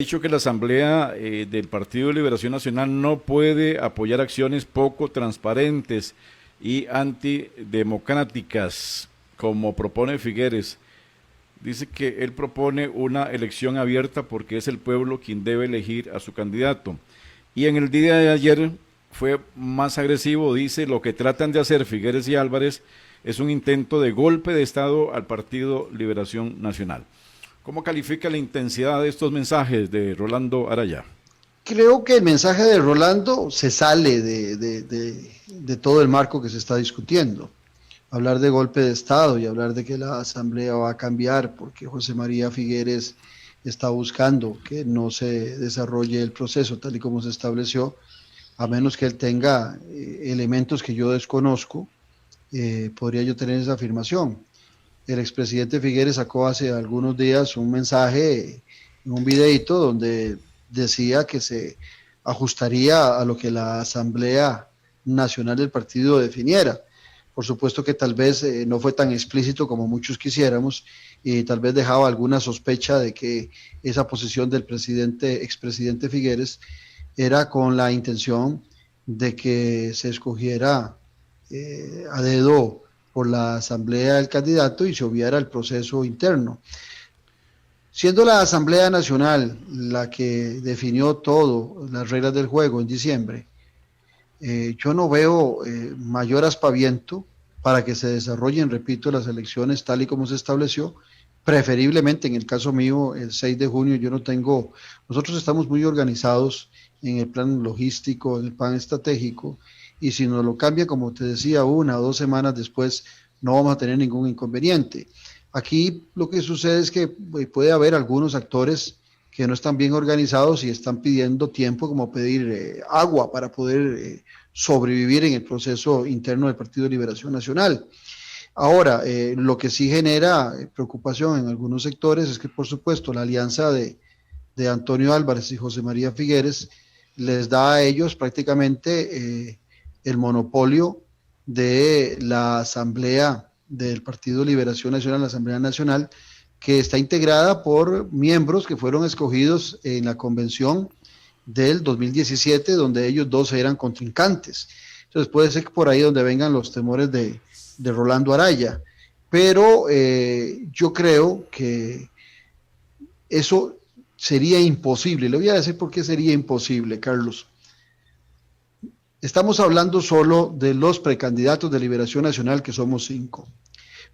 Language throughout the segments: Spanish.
Dicho que la Asamblea del Partido de Liberación Nacional no puede apoyar acciones poco transparentes y antidemocráticas, como propone Figueres. Dice que él propone una elección abierta porque es el pueblo quien debe elegir a su candidato. Y en el día de ayer fue más agresivo, dice, lo que tratan de hacer Figueres y Álvarez es un intento de golpe de Estado al Partido Liberación Nacional. ¿Cómo califica la intensidad de estos mensajes de Rolando Araya? Creo que el mensaje de Rolando se sale de todo el marco que se está discutiendo. Hablar de golpe de Estado y hablar de que la Asamblea va a cambiar porque José María Figueres está buscando que no se desarrolle el proceso tal y como se estableció, a menos que él tenga elementos que yo desconozco, podría yo tener esa afirmación. El expresidente Figueres sacó hace algunos días un mensaje, un videito donde decía que se ajustaría a lo que la Asamblea Nacional del partido definiera. Por supuesto que tal vez no fue tan explícito como muchos quisiéramos y tal vez dejaba alguna sospecha de que esa posición del expresidente Figueres era con la intención de que se escogiera a dedo por la asamblea del candidato y se obviara el proceso interno. Siendo la Asamblea Nacional la que definió todo, las reglas del juego en diciembre, yo no veo mayor aspaviento para que se desarrollen, repito, las elecciones tal y como se estableció, preferiblemente en el caso mío el 6 de junio. Nosotros estamos muy organizados en el plan logístico, en el plan estratégico, y si nos lo cambia, como te decía, 1 o 2 semanas después, no vamos a tener ningún inconveniente. Aquí lo que sucede es que puede haber algunos actores que no están bien organizados y están pidiendo tiempo, como pedir agua para poder sobrevivir en el proceso interno del Partido de Liberación Nacional. Ahora, lo que sí genera preocupación en algunos sectores es que, por supuesto, la alianza de Antonio Álvarez y José María Figueres les da a ellos prácticamente el monopolio de la Asamblea del Partido de Liberación Nacional, la Asamblea Nacional, que está integrada por miembros que fueron escogidos en la convención del 2017, donde ellos dos eran contrincantes. Entonces puede ser que por ahí donde vengan los temores de Rolando Araya, pero yo creo que eso sería imposible. Le voy a decir por qué sería imposible, Carlos. Estamos hablando solo de los precandidatos de Liberación Nacional, que somos 5,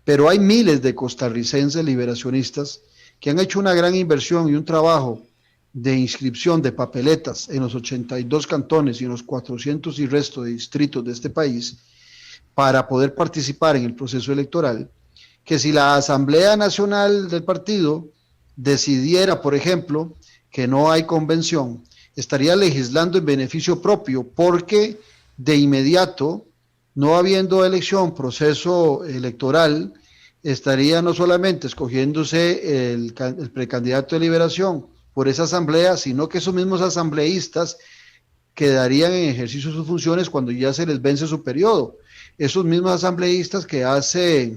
pero hay miles de costarricenses liberacionistas que han hecho una gran inversión y un trabajo de inscripción de papeletas en los 82 cantones y en los 400 y resto de distritos de este país para poder participar en el proceso electoral, que si la Asamblea Nacional del partido decidiera, por ejemplo, que no hay convención, estaría legislando en beneficio propio, porque de inmediato, no habiendo elección, proceso electoral, estaría no solamente escogiéndose el precandidato de Liberación por esa asamblea, sino que esos mismos asambleístas quedarían en ejercicio de sus funciones cuando ya se les vence su periodo. Esos mismos asambleístas que hace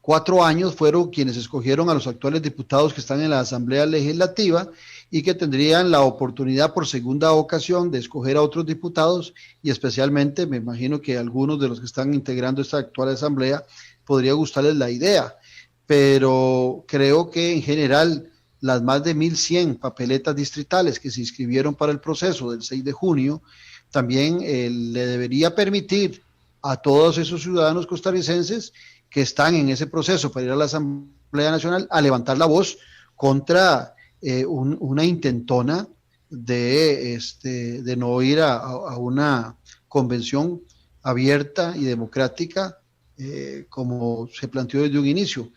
4 años fueron quienes escogieron a los actuales diputados que están en la Asamblea Legislativa y que tendrían la oportunidad por segunda ocasión de escoger a otros diputados, y especialmente me imagino que algunos de los que están integrando esta actual Asamblea podría gustarles la idea, pero creo que en general las más de 1.100 papeletas distritales que se inscribieron para el proceso del 6 de junio también le debería permitir a todos esos ciudadanos costarricenses que están en ese proceso para ir a la Asamblea Nacional a levantar la voz contra una intentona de no ir a una convención abierta y democrática como se planteó desde un inicio.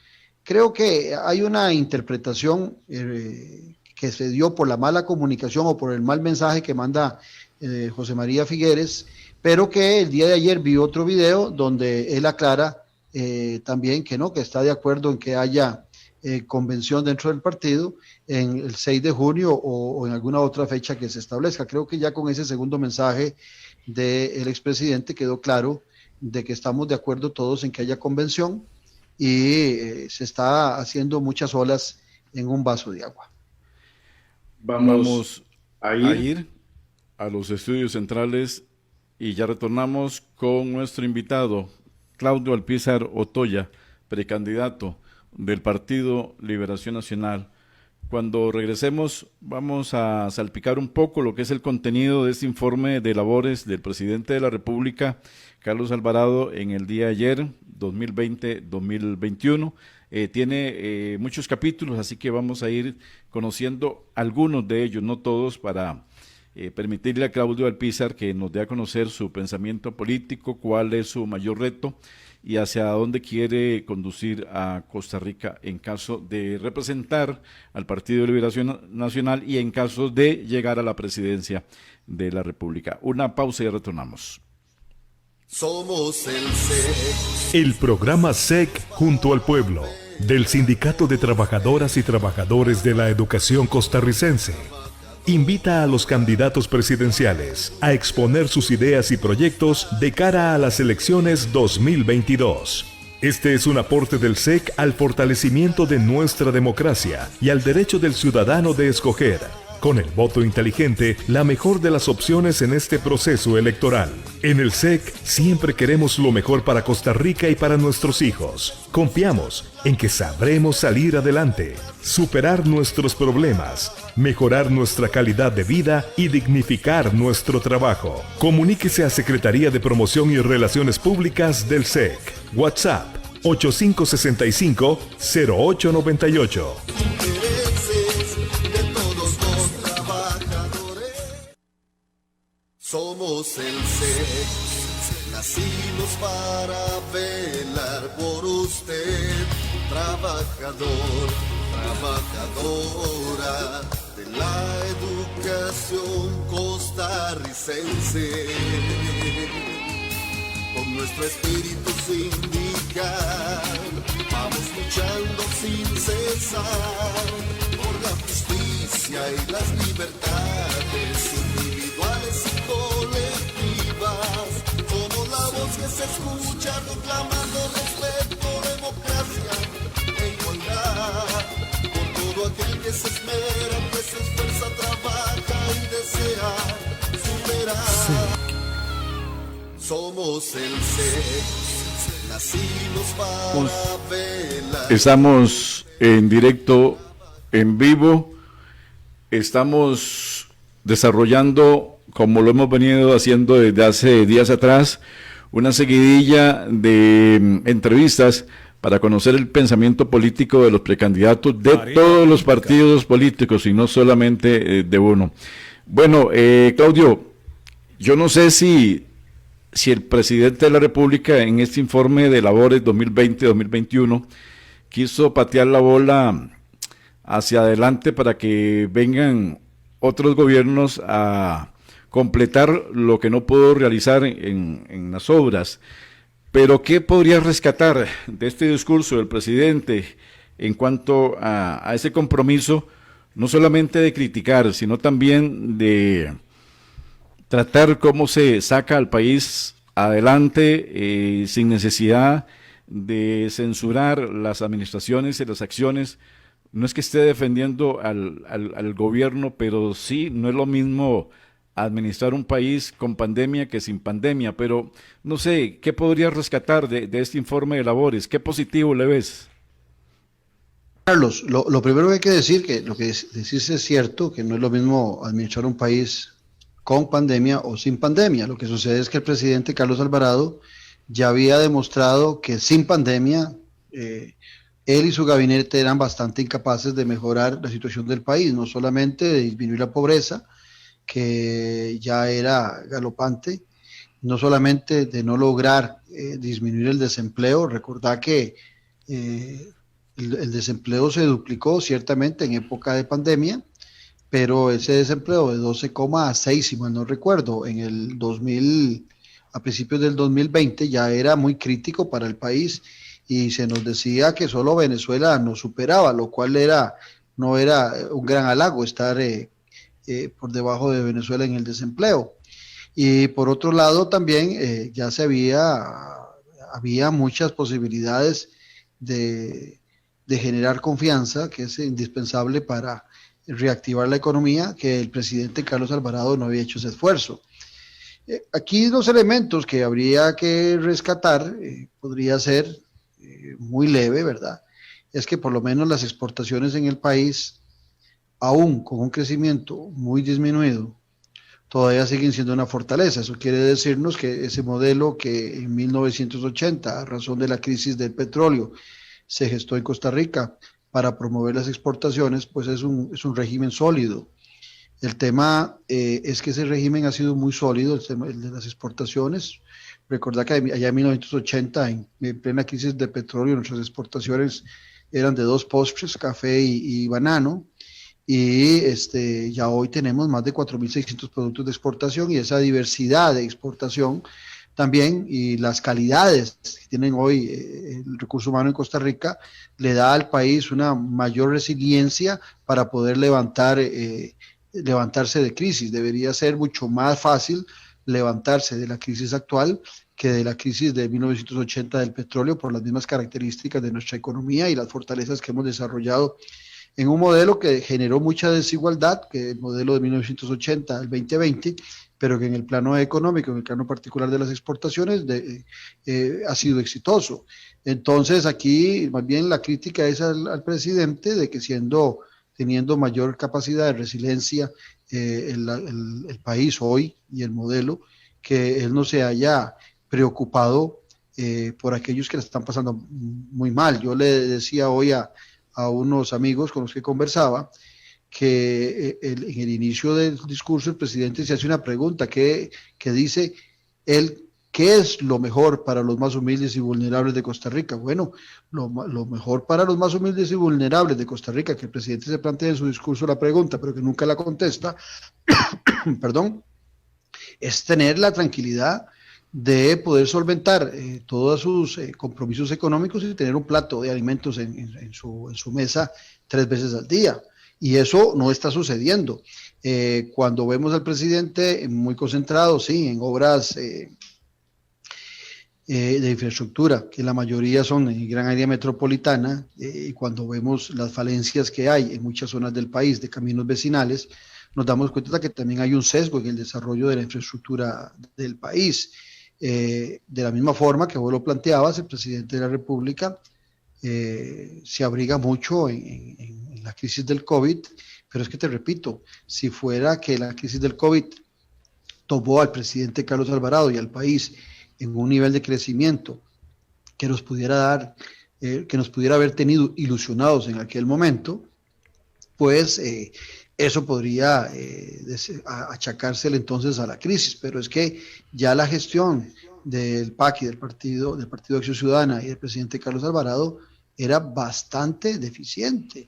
Creo que hay una interpretación que se dio por la mala comunicación o por el mal mensaje que manda José María Figueres, pero que el día de ayer vi otro video donde él aclara también que no, que está de acuerdo en que haya convención dentro del partido en el 6 de junio o en alguna otra fecha que se establezca. Creo que ya con ese segundo mensaje del expresidente quedó claro de que estamos de acuerdo todos en que haya convención y se está haciendo muchas olas en un vaso de agua. Vamos a ir a los estudios centrales y ya retornamos con nuestro invitado, Claudio Alpizar Otoya, precandidato del Partido Liberación Nacional. Cuando regresemos vamos a salpicar un poco lo que es el contenido de este informe de labores del presidente de la República, Carlos Alvarado, en el día de ayer, 2020-2021. Tiene muchos capítulos, así que vamos a ir conociendo algunos de ellos, no todos, para permitirle a Claudio Alpizar que nos dé a conocer su pensamiento político, cuál es su mayor reto y hacia dónde quiere conducir a Costa Rica en caso de representar al Partido de Liberación Nacional y en caso de llegar a la presidencia de la República. Una pausa y retornamos. Somos el SEC. El programa SEC junto al pueblo, del Sindicato de Trabajadoras y Trabajadores de la Educación Costarricense, invita a los candidatos presidenciales a exponer sus ideas y proyectos de cara a las elecciones 2022. Este es un aporte del SEC al fortalecimiento de nuestra democracia y al derecho del ciudadano de escoger, con el voto inteligente, la mejor de las opciones en este proceso electoral. En el SEC siempre queremos lo mejor para Costa Rica y para nuestros hijos. Confiamos en que sabremos salir adelante, superar nuestros problemas, mejorar nuestra calidad de vida y dignificar nuestro trabajo. Comuníquese a Secretaría de Promoción y Relaciones Públicas del SEC. WhatsApp 8565-0898. Somos el SEC, nacimos para velar por usted, trabajador, trabajadora de la educación costarricense. Con nuestro espíritu sindical, vamos luchando sin cesar por la justicia y las libertades individuales y colectivas. Somos la voz que se escucha reclamando respeto, democracia e igualdad. Por todo aquel que se esmera, que se esfuerza, trabaja y desea superar. Sí. Somos el SEC, nacimos para velar. Estamos en directo, en vivo, estamos desarrollando, como lo hemos venido haciendo desde hace días atrás, una seguidilla de entrevistas para conocer el pensamiento político de los precandidatos de todos los partidos políticos y no solamente de uno. Bueno, Claudio, yo no sé si el presidente de la República en este informe de labores 2020-2021 quiso patear la bola hacia adelante para que vengan otros gobiernos a completar lo que no pudo realizar en las obras. Pero ¿qué podría rescatar de este discurso del presidente en cuanto a ese compromiso, no solamente de criticar, sino también de tratar cómo se saca al país adelante sin necesidad de censurar las administraciones y las acciones? No es que esté defendiendo al gobierno, pero sí, no es lo mismo administrar un país con pandemia que sin pandemia, pero no sé, ¿qué podría rescatar de este informe de labores? ¿Qué positivo le ves? Carlos, lo primero que hay que decir, que lo que decís es cierto, que no es lo mismo administrar un país con pandemia o sin pandemia. Lo que sucede es que el presidente Carlos Alvarado ya había demostrado que sin pandemia él y su gabinete eran bastante incapaces de mejorar la situación del país, no solamente de disminuir la pobreza, que ya era galopante, no solamente de no lograr disminuir el desempleo. Recordad que el desempleo se duplicó ciertamente en época de pandemia, pero ese desempleo de 12,6, si mal no recuerdo, en el 2000, a principios del 2020 ya era muy crítico para el país y se nos decía que solo Venezuela nos superaba, lo cual no era un gran halago estar por debajo de Venezuela en el desempleo. Y por otro lado también ya había muchas posibilidades de generar confianza, que es indispensable para reactivar la economía, que el presidente Carlos Alvarado no había hecho ese esfuerzo. Aquí los elementos que habría que rescatar, podría ser muy leve, ¿verdad? Es que por lo menos las exportaciones en el país, aún con un crecimiento muy disminuido, todavía siguen siendo una fortaleza. Eso quiere decirnos que ese modelo que en 1980, a razón de la crisis del petróleo, se gestó en Costa Rica para promover las exportaciones, pues es un régimen sólido. El tema es que ese régimen ha sido muy sólido, el de las exportaciones. Recordad que allá en 1980, en plena crisis de petróleo, nuestras exportaciones eran de 2 postres, café y banano, y ya hoy tenemos más de 4.600 productos de exportación, y esa diversidad de exportación también, y las calidades que tienen hoy el recurso humano en Costa Rica, le da al país una mayor resiliencia para poder levantarse de crisis. Debería ser mucho más fácil levantarse de la crisis actual que de la crisis de 1980 del petróleo, por las mismas características de nuestra economía y las fortalezas que hemos desarrollado en un modelo que generó mucha desigualdad, que el modelo de 1980 al 2020, pero que en el plano económico, en el plano particular de las exportaciones, ha sido exitoso. Entonces aquí más bien la crítica es al presidente de que teniendo mayor capacidad de resiliencia el país hoy y el modelo, que él no se haya preocupado por aquellos que la están pasando muy mal. Yo le decía hoy a unos amigos con los que conversaba que en el inicio del discurso el presidente se hace una pregunta que dice él: ¿qué es lo mejor para los más humildes y vulnerables de Costa Rica? Bueno, lo mejor para los más humildes y vulnerables de Costa Rica, que el presidente se plantea en su discurso la pregunta, pero que nunca la contesta, perdón, es tener la tranquilidad de poder solventar todos sus compromisos económicos y tener un plato de alimentos en su mesa 3 veces al día. Y eso no está sucediendo. Cuando vemos al presidente muy concentrado, sí, en obras de infraestructura, que la mayoría son en gran área metropolitana, y cuando vemos las falencias que hay en muchas zonas del país de caminos vecinales, nos damos cuenta de que también hay un sesgo en el desarrollo de la infraestructura del país. De la misma forma que vos lo planteabas, el presidente de la República se abriga mucho en la crisis del COVID, pero es que te repito, si fuera que la crisis del COVID tomó al presidente Carlos Alvarado y al país en un nivel de crecimiento que nos pudiera haber tenido ilusionados en aquel momento, pues eso podría achacársele entonces a la crisis. Pero es que ya la gestión del PAC y del Partido de Acción Ciudadana y del presidente Carlos Alvarado era bastante deficiente.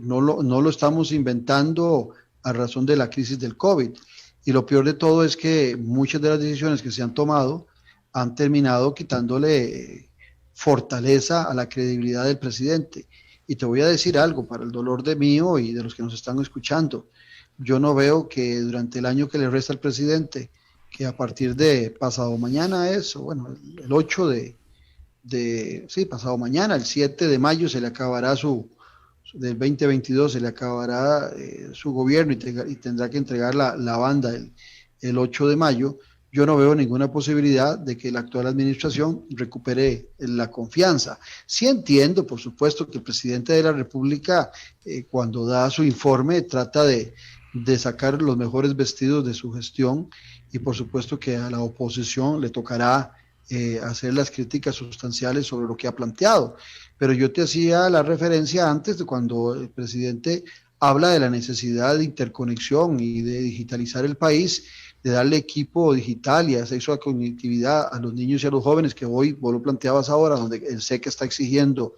No lo estamos inventando a razón de la crisis del COVID. Y lo peor de todo es que muchas de las decisiones que se han tomado han terminado quitándole fortaleza a la credibilidad del presidente. Y te voy a decir algo, para el dolor de mío y de los que nos están escuchando: yo no veo que durante el año que le resta al presidente, que a partir de pasado mañana el 8 pasado mañana, el 7 de mayo se le acabará del 2022 se le acabará su gobierno y tendrá que entregar la banda el 8 de mayo. Yo no veo ninguna posibilidad de que la actual administración recupere la confianza. Sí entiendo, por supuesto, que el presidente de la República, cuando da su informe, trata de sacar los mejores vestidos de su gestión, y por supuesto que a la oposición le tocará hacer las críticas sustanciales sobre lo que ha planteado. Pero yo te hacía la referencia antes de cuando el presidente habla de la necesidad de interconexión y de digitalizar el país, de darle equipo digital y acceso a conectividad a los niños y a los jóvenes, que hoy, vos lo planteabas ahora, donde el SEC está exigiendo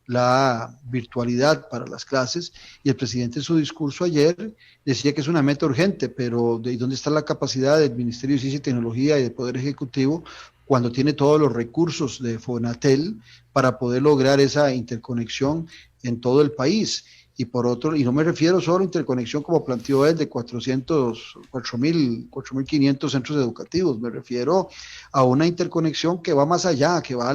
la virtualidad para las clases, y el presidente en su discurso ayer decía que es una meta urgente, pero ¿de dónde está la capacidad del Ministerio de Ciencia y Tecnología y del Poder Ejecutivo cuando tiene todos los recursos de Fonatel para poder lograr esa interconexión en todo el país? Y por otro, y no me refiero solo a interconexión como planteó él de 4.500 centros educativos, me refiero a una interconexión que va más allá, que va